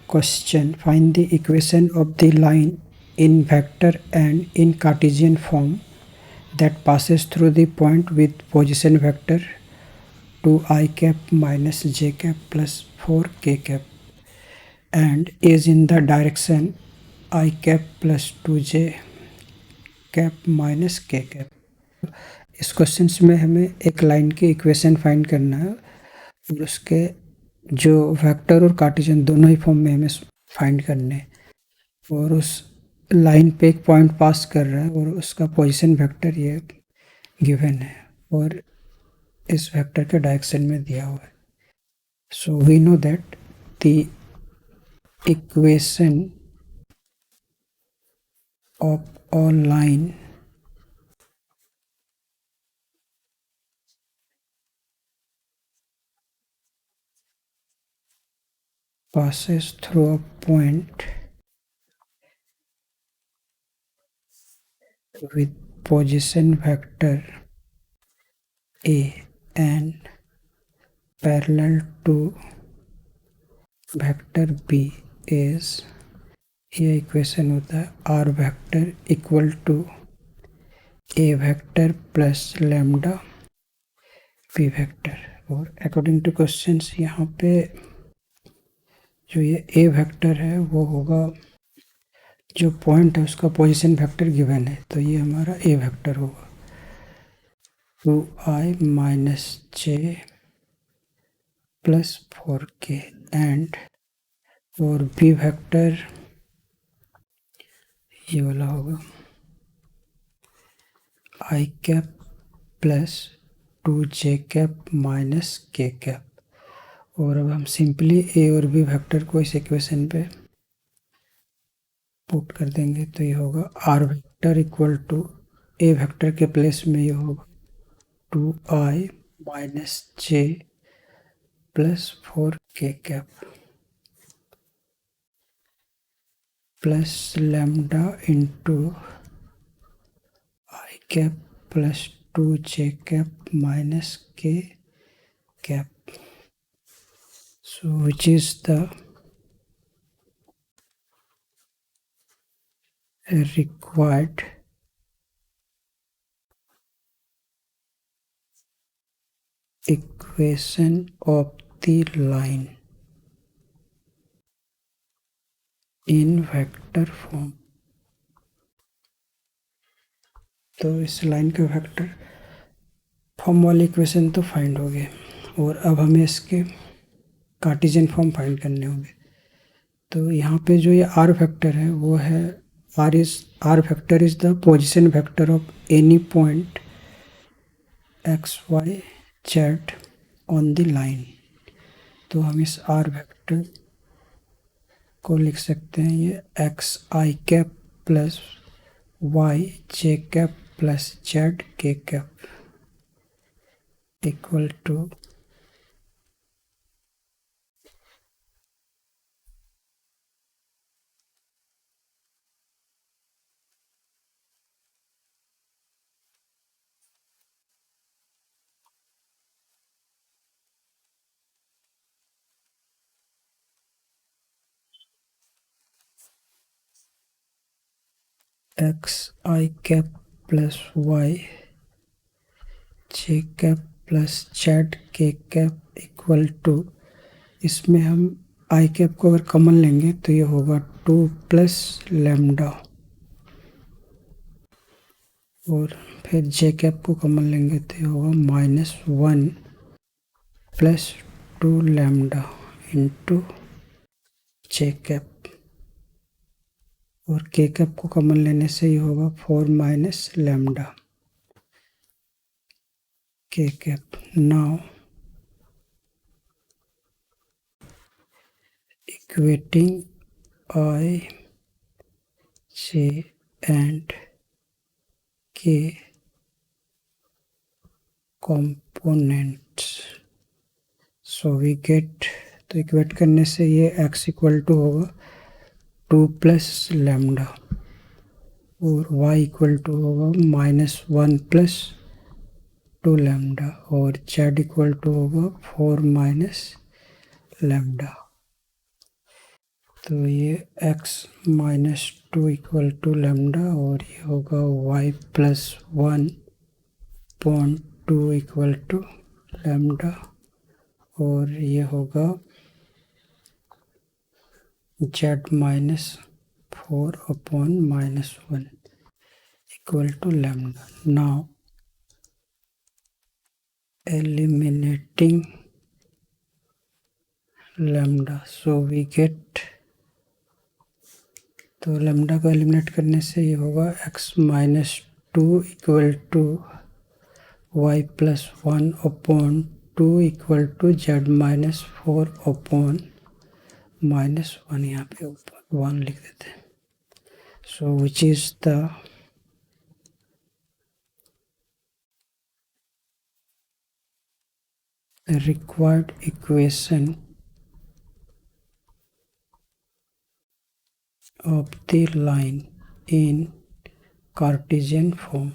Question: find the equation of the line in vector and in Cartesian form that passes through the point with position vector 2i cap minus j cap plus 4k cap and is in the direction I cap plus 2j cap minus k cap। इस question में हमें एक line की equation find करना है और उसके जो वेक्टर और कार्टेशियन दोनों ही फॉर्म में हमें फाइंड करने हैं और उस लाइन पे एक पॉइंट पास कर रहा है और उसका पोजीशन वेक्टर ये गिवन है और इस वेक्टर के डायरेक्शन में दिया हुआ है। So we know that the equation of a line passes through a point with position vector a and parallel to vector b is, ये इक्वेशन होता है r vector equal to a vector plus lambda b vector. और according to questions यहाँ पे जो ये ए vector है वो होगा, जो पॉइंट है उसका पोजीशन वेक्टर गिवन है तो ये हमारा ए वेक्टर होगा 2i minus J plus 4k and और बी वेक्टर ये वाला होगा I cap plus 2j cap minus K cap. और अब हम सिंपली ए और बी वेक्टर को इस इक्वेशन पे पुट कर देंगे तो ये होगा r vector equal to a vector के प्लेस में ये होगा 2i minus J plus 4k cap plus lambda into i cap plus 2j cap minus k cap. So which is the required equation of the line in vector form। तो इस line का vector form वाली equation तो find हो गए और अब हमें इसके कार्टेशियन फॉर्म फाइंड करने होंगे। तो यहाँ पे जो ये आर वेक्टर है वो है r vector is the position vector of any point x y z on the line. तो हम इस आर वेक्टर को लिख सकते हैं ये x i cap plus y j cap plus z k cap equal to x i cap plus y j cap plus z k cap equal to, इसमें हम आई कैप को अगर कॉमन लेंगे तो ये होगा 2 प्लस लैम्डा और फिर जे कैप को कॉमन लेंगे तो ये होगा -1 प्लस 2 लैम्डा इंटू जे कैप और के कैप को कॉमन लेने से ये होगा 4 माइनस लैम्डा के cap. Now equating I, J and K components, so we get, तो इक्वेट करने से ये x इक्वल टू होगा 2 प्लस लैम्डा और y इक्वल टू होगा -1 प्लस टू लैम्डा और z इक्वल टू होगा 4 माइनस लैम्डा। तो ये x minus 2 equal to lambda और ये होगा y plus 1.2 equal to lambda और ये होगा z minus 4 upon minus 1 equal to lambda. Now eliminating lambda, so we get, तो लैम्डा को एलिमिनेट करने से ये होगा x minus 2 equal to y plus 1 upon 2 equal to z minus 4 upon minus 1, यहाँ पे ऊपर 1 लिख देते हैं। So which is the required equation of the line in Cartesian form।